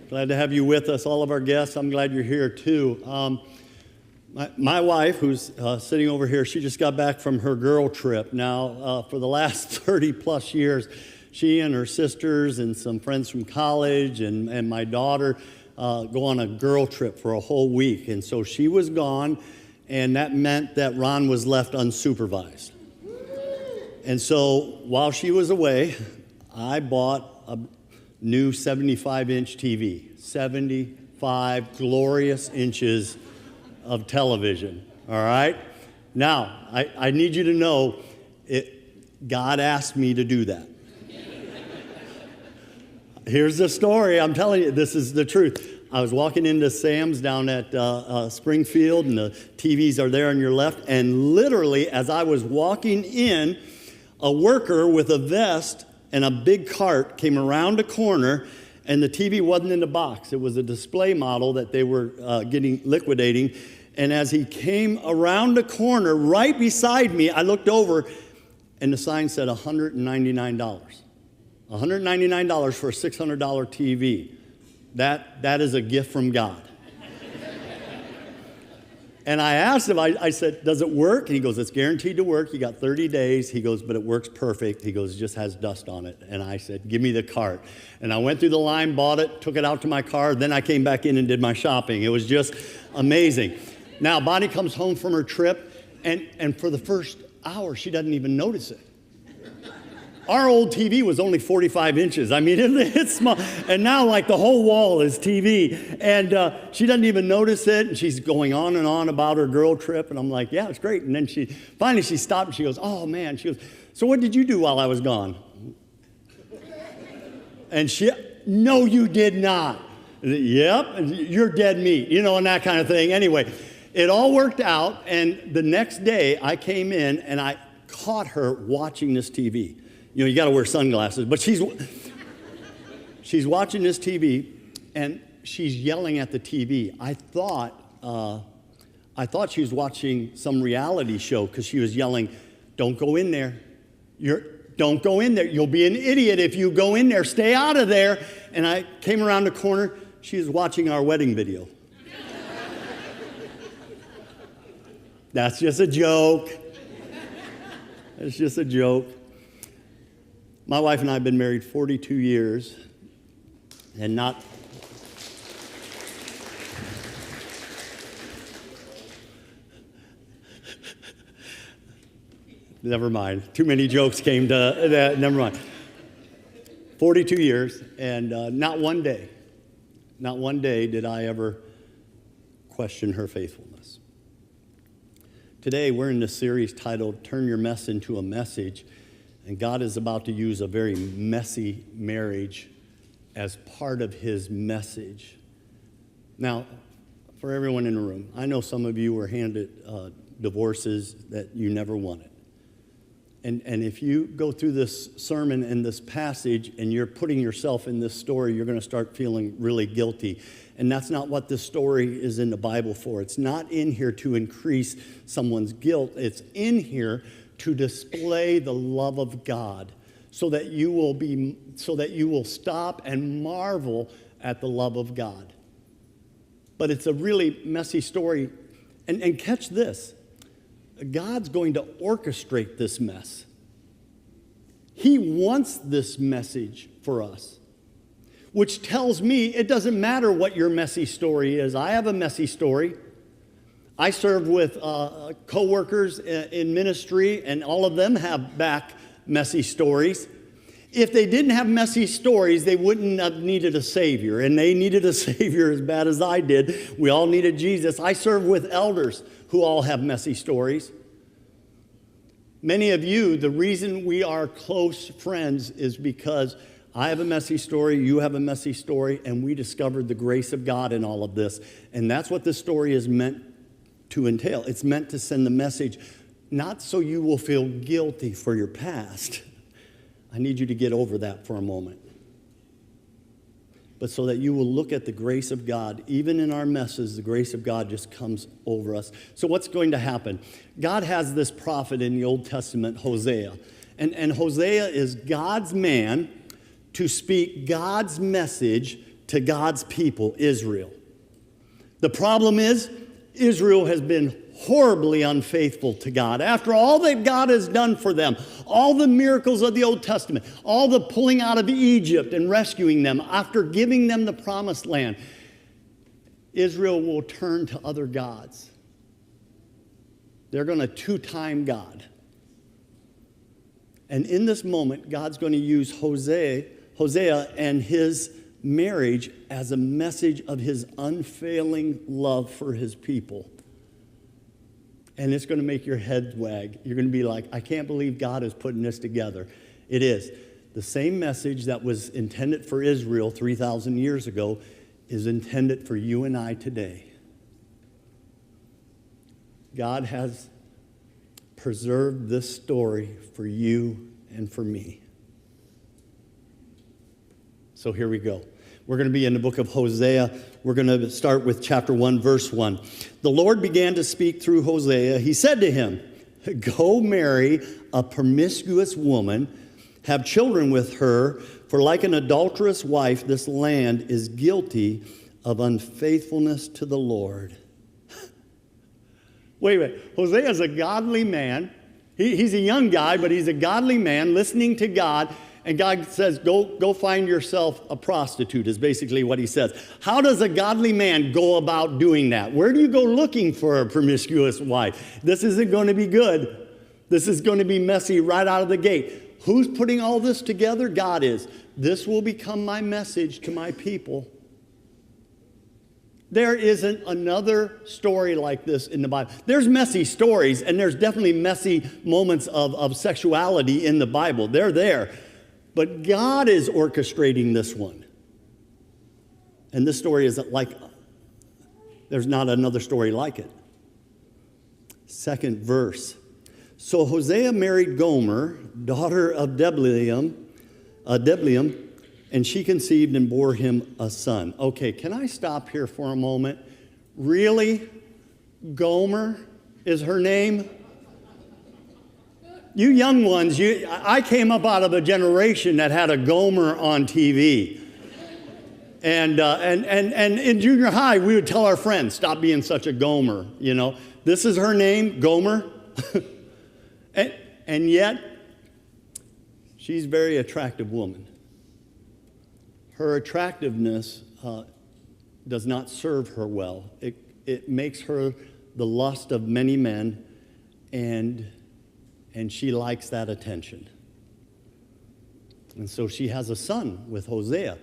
Glad to have you with us, all of our guests. I'm glad you're here, too. My wife, who's sitting over here, she just got back from her girl trip. Now, for the last 30-plus years, she and her sisters and some friends from college and my daughter go on a girl trip for a whole week. And so she was gone, and that meant that Ron was left unsupervised. And so while she was away, I bought a new 75-inch TV, 75 glorious inches of television, all right? Now, I need you to know, God asked me to do that. Here's the story. I'm telling you, this is the truth. I was walking into Sam's down at Springfield, and the TVs are there on your left, and literally, as I was walking in, a worker with a vest and a big cart came around a corner, and the TV wasn't in the box. It was a display model that they were liquidating. And as he came around the corner, right beside me, I looked over, and the sign said $199. $199 for a $600 TV. That is a gift from God. And I asked him, I said, does it work? And he goes, it's guaranteed to work. You got 30 days. He goes, but it works perfect. He goes, it just has dust on it. And I said, give me the cart. And I went through the line, bought it, took it out to my car. Then I came back in and did my shopping. It was just amazing. Now, Bonnie comes home from her trip, and for the first hour, she doesn't even notice it. Our old TV was only 45 inches. I mean, it's small. And now, like, the whole wall is TV. And she doesn't even notice it. And she's going on and on about her girl trip. And I'm like, yeah, it's great. And then finally she stopped and she goes, oh, man. She goes, so what did you do while I was gone? And no, you did not. Yep, you're dead meat, and that kind of thing. Anyway, it all worked out. And the next day, I came in and I caught her watching this TV. You got to wear sunglasses, but she's watching this TV, and she's yelling at the TV. I thought she was watching some reality show because she was yelling, "Don't go in there! Don't go in there! You'll be an idiot if you go in there. Stay out of there!" And I came around the corner. She was watching our wedding video. That's just a joke. It's just a joke. My wife and I have been married 42 years, and never mind. Too many jokes came to that. Never mind. 42 years, and not one day did I ever question her faithfulness. Today, we're in this series titled Turn Your Mess into a Message. And God is about to use a very messy marriage as part of his message. Now, for everyone in the room, I know some of you were handed divorces that you never wanted. And if you go through this sermon and this passage and you're putting yourself in this story, you're going to start feeling really guilty. And that's not what this story is in the Bible for. It's not in here to increase someone's guilt. It's in here to display the love of God so that you will stop and marvel at the love of God. But it's a really messy story. And catch this. God's going to orchestrate this mess. He wants this message for us, which tells me it doesn't matter what your messy story is. I have a messy story. I serve with co-workers in ministry, and all of them have back messy stories. If they didn't have messy stories, they wouldn't have needed a Savior, and they needed a Savior as bad as I did. We all needed Jesus. I serve with elders who all have messy stories. Many of you, the reason we are close friends is because I have a messy story, you have a messy story, and we discovered the grace of God in all of this. And that's what this story is meant to entail. It's meant to send the message, not so you will feel guilty for your past. I need you to get over that for a moment. But so that you will look at the grace of God. Even in our messes, the grace of God just comes over us. So what's going to happen? God has this prophet in the Old Testament, Hosea. And Hosea is God's man to speak God's message to God's people, Israel. The problem is, Israel has been horribly unfaithful to God. After all that God has done for them, all the miracles of the Old Testament, all the pulling out of Egypt and rescuing them, after giving them the promised land, Israel will turn to other gods. They're going to two-time God. And in this moment, God's going to use Hosea and his marriage as a message of his unfailing love for his people. And it's going to make your head wag. You're going to be like, I can't believe God is putting this together. It is. The same message that was intended for Israel 3,000 years ago is intended for you and I today. God has preserved this story for you and for me. So here we go. We're going to be in the book of Hosea. We're going to start with chapter 1, verse 1. The Lord began to speak through Hosea. He said to him, go marry a promiscuous woman, have children with her, for like an adulterous wife, this land is guilty of unfaithfulness to the Lord. Wait. Hosea is a godly man. He's a young guy, but he's a godly man listening to God. And God says, go find yourself a prostitute, is basically what he says. How does a godly man go about doing that? Where do you go looking for a promiscuous wife? This isn't going to be good. This is going to be messy right out of the gate. Who's putting all this together? God is. This will become my message to my people. There isn't another story like this in the Bible. There's messy stories, and there's definitely messy moments of sexuality in the Bible. They're there. But God is orchestrating this one. And this story isn't like, there's not another story like it. Second verse. So Hosea married Gomer, daughter of Diblaim, and she conceived and bore him a son. Okay, can I stop here for a moment? Really? Gomer is her name? You young ones, I came up out of a generation that had a Gomer on TV. And in junior high, we would tell our friends, stop being such a Gomer, you know. This is her name, Gomer. and yet, she's a very attractive woman. Her attractiveness does not serve her well. It makes her the lust of many men, and she likes that attention. And so she has a son with Hosea.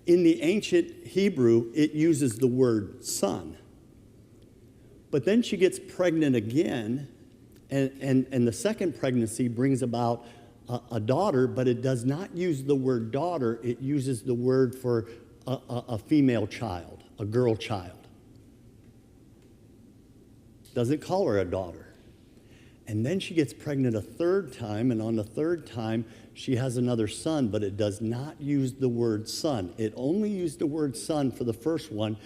In the ancient Hebrew, it uses the word son. But then she gets pregnant again, and the second pregnancy brings about a daughter, but it does not use the word daughter. It uses the word for a female child, a girl child. Doesn't call her a daughter. And then she gets pregnant a third time, and on the third time, she has another son, but it does not use the word son. It only used the word son for the first one.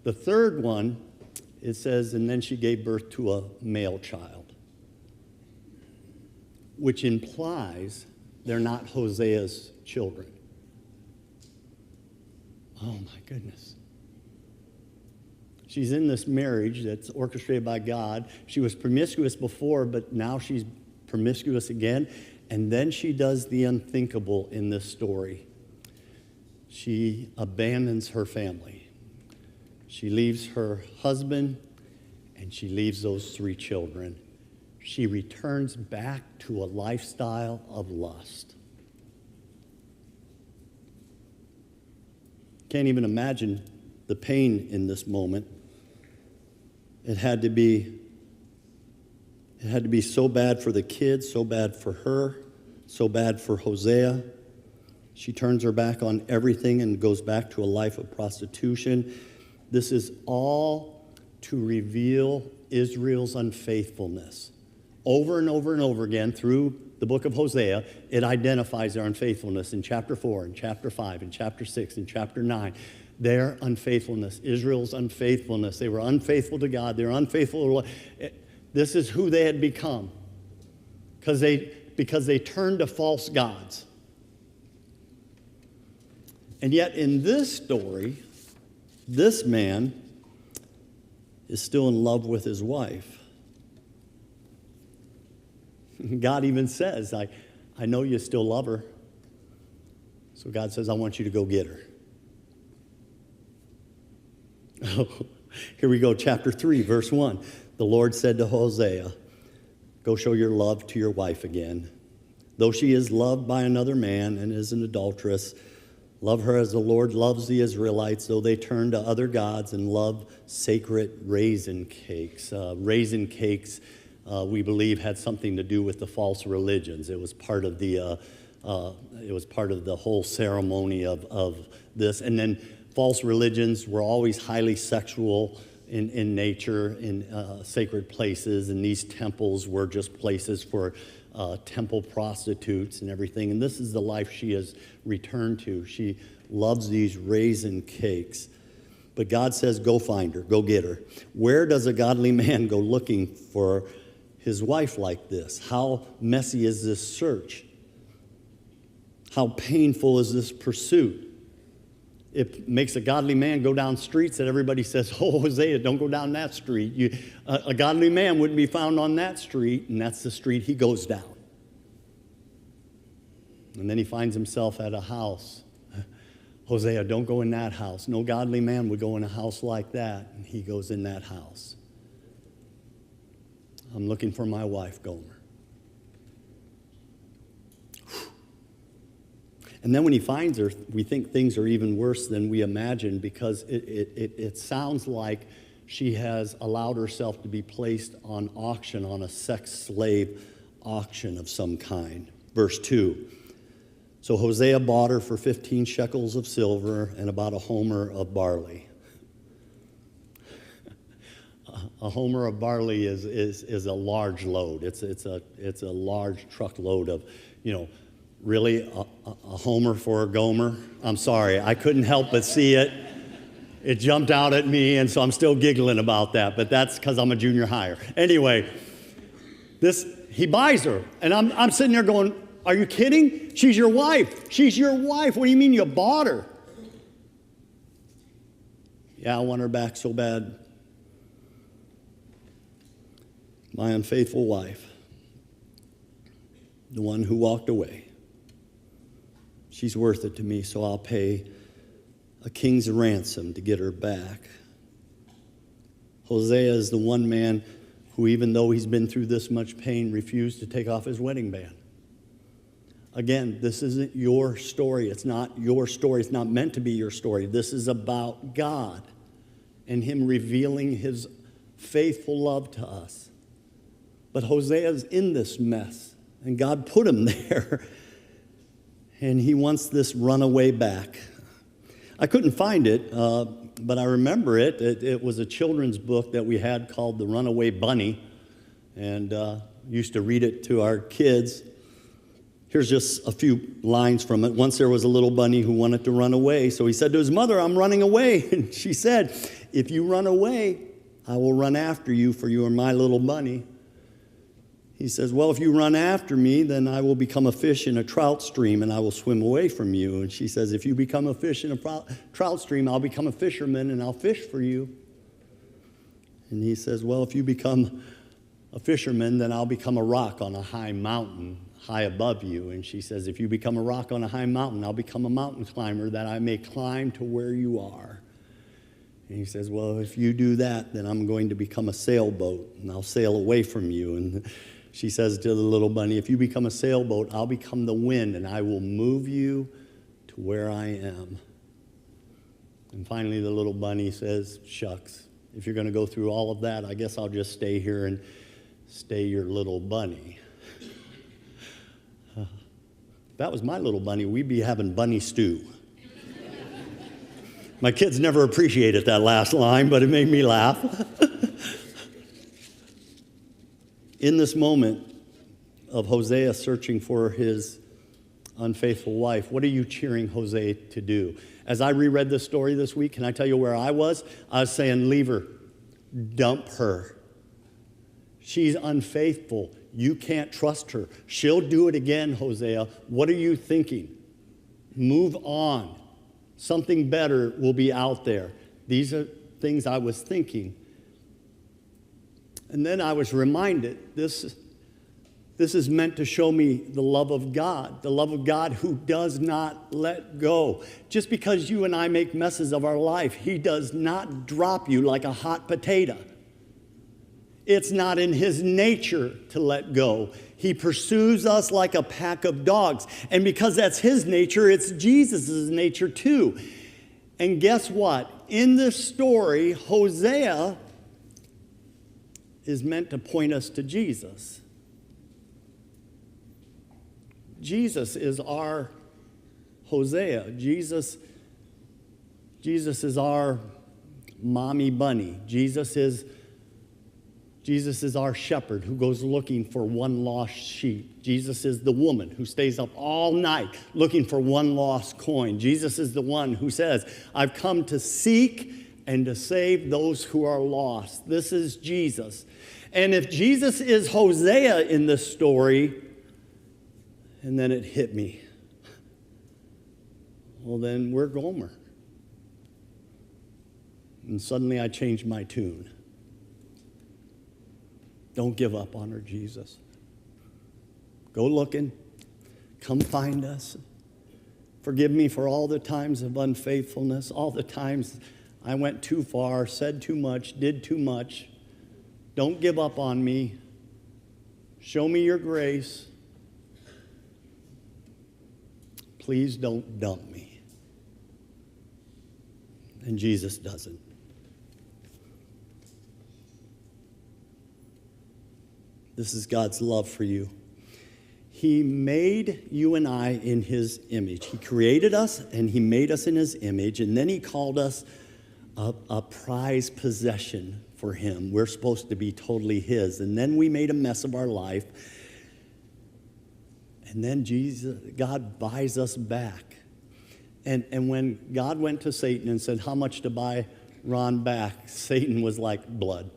The third one, it says, and then she gave birth to a male child, which implies they're not Hosea's children. Oh, my goodness. She's in this marriage that's orchestrated by God. She was promiscuous before, but now she's promiscuous again. And then she does the unthinkable in this story. She abandons her family. She leaves her husband, and she leaves those 3 children. She returns back to a lifestyle of lust. Can't even imagine the pain in this moment. It had to be so bad for the kids, so bad for her, so bad for Hosea. She turns her back on everything and goes back to a life of prostitution. This is all to reveal Israel's unfaithfulness. Over and over and over again through the book of Hosea, it identifies their unfaithfulness in chapter 4, in chapter 5, in chapter 6, in chapter 9. Their unfaithfulness, Israel's unfaithfulness. They were unfaithful to God. They were unfaithful to this is who they had become because they turned to false gods. And yet in this story, this man is still in love with his wife. God even says, I know you still love her. So God says, I want you to go get her. Here we go, chapter 3, verse 1. The Lord said to Hosea, go show your love to your wife again. Though she is loved by another man and is an adulteress, love her as the Lord loves the Israelites, though they turn to other gods and love sacred raisin cakes. Raisin cakes, we believe, had something to do with the false religions. It was part of the whole ceremony of this. And then false religions were always highly sexual in nature, in sacred places, and these temples were just places for temple prostitutes and everything. And this is the life she has returned to. She loves these raisin cakes. But God says, go find her, go get her. Where does a godly man go looking for his wife like this? How messy is this search? How painful is this pursuit? It makes a godly man go down streets that everybody says, oh, Hosea, don't go down that street. A godly man wouldn't be found on that street, and that's the street he goes down. And then he finds himself at a house. Hosea, don't go in that house. No godly man would go in a house like that, and he goes in that house. I'm looking for my wife, Gomer. And then when he finds her, we think things are even worse than we imagine, because it sounds like she has allowed herself to be placed on auction, on a sex slave auction of some kind. Verse 2. So Hosea bought her for 15 shekels of silver and about a homer of barley. A homer of barley is a large load. It's a large truckload of, really a homer for a Gomer. I'm sorry, I couldn't help but see it. It jumped out at me, and so I'm still giggling about that, but that's because I'm a junior higher. Anyway, he buys her, and I'm sitting there going, are you kidding? She's your wife. She's your wife. What do you mean you bought her? Yeah, I want her back so bad. My unfaithful wife, the one who walked away. She's worth it to me, so I'll pay a king's ransom to get her back. Hosea is the one man who, even though he's been through this much pain, refused to take off his wedding band. Again, this isn't your story. It's not your story. It's not meant to be your story. This is about God and him revealing his faithful love to us. But Hosea's in this mess, and God put him there. And he wants this runaway back. I couldn't find it, but I remember it. It was a children's book that we had called The Runaway Bunny, and used to read it to our kids. Here's just a few lines from it. Once there was a little bunny who wanted to run away, so he said to his mother, I'm running away. And she said, if you run away, I will run after you, for you are my little bunny. He says, well, if you run after me, then I will become a fish in a trout stream, and I will swim away from you. And she says, if you become a fish in a trout stream, I'll become a fisherman, and I'll fish for you. And he says, well, if you become a fisherman, then I'll become a rock on a high mountain high above you. And she says, if you become a rock on a high mountain, I'll become a mountain climber, that I may climb to where you are. And he says, well, if you do that, then I'm going to become a sailboat, and I'll sail away from you. And she says to the little bunny, if you become a sailboat, I'll become the wind, and I will move you to where I am. And finally, the little bunny says, shucks, if you're going to go through all of that, I guess I'll just stay here and stay your little bunny. If that was my little bunny, we'd be having bunny stew. My kids never appreciated that last line, but it made me laugh. In this moment of Hosea searching for his unfaithful wife, what are you cheering Hosea to do? As I reread this story this week, can I tell you where I was? I was saying, leave her. Dump her. She's unfaithful. You can't trust her. She'll do it again, Hosea. What are you thinking? Move on. Something better will be out there. These are things I was thinking. And then I was reminded, this is meant to show me the love of God who does not let go. Just because you and I make messes of our life, he does not drop you like a hot potato. It's not in his nature to let go. He pursues us like a pack of dogs. And because that's his nature, it's Jesus' nature too. And guess what? In this story, Hosea is meant to point us to Jesus. Jesus is our Hosea. Jesus is our mommy bunny. Jesus is our shepherd who goes looking for one lost sheep. Jesus is the woman who stays up all night looking for one lost coin. Jesus is the one who says, I've come to seek and to save those who are lost. This is Jesus. And if Jesus is Hosea in this story, and then it hit me, well, then we're Gomer. And suddenly I changed my tune. Don't give up on her, Jesus. Go looking. Come find us. Forgive me for all the times of unfaithfulness, all the times I went too far, said too much, did too much. Don't give up on me. Show me your grace. Please don't dump me. And Jesus doesn't. This is God's love for you. He made you and I in his image. He created us and he made us in his image, and then he called us a prized possession for him. We're supposed to be totally his. And then we made a mess of our life. And then God buys us back. And when God went to Satan and said, how much to buy Ron back? Satan was like, blood.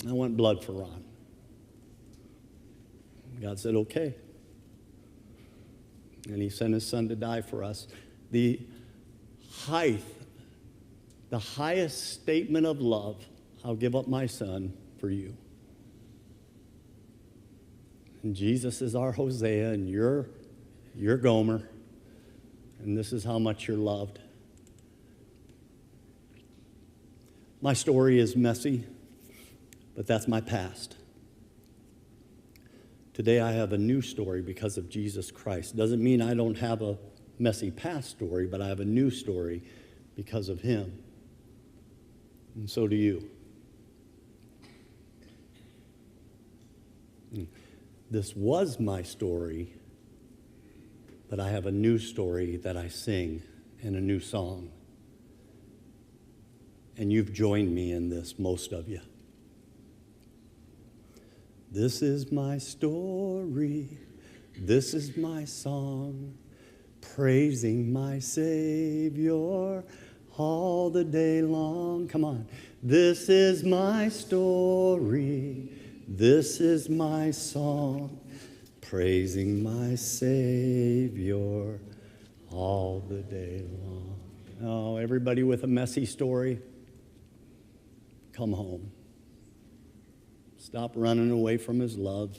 I want blood for Ron. God said, okay. And he sent his son to die for us. The highest statement of love, I'll give up my son for you. And Jesus is our Hosea, and you're Gomer. And this is how much you're loved. My story is messy, but that's my past. Today I have a new story because of Jesus Christ. Doesn't mean I don't have a messy past story, but I have a new story because of him. And so do you. This was my story, but I have a new story that I sing in a new song. And you've joined me in this, most of you. This is my story, this is my song, praising my Savior all the day long. Come on. This is my story, this is my song, praising my Savior all the day long. Oh, everybody with a messy story, come home. Stop running away from his love.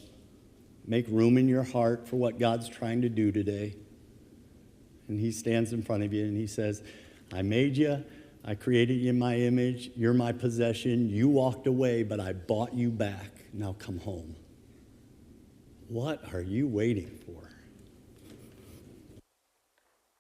Make room in your heart for what God's trying to do today. And he stands in front of you and he says, I made you. I created you in my image. You're my possession. You walked away, but I bought you back. Now come home. What are you waiting for?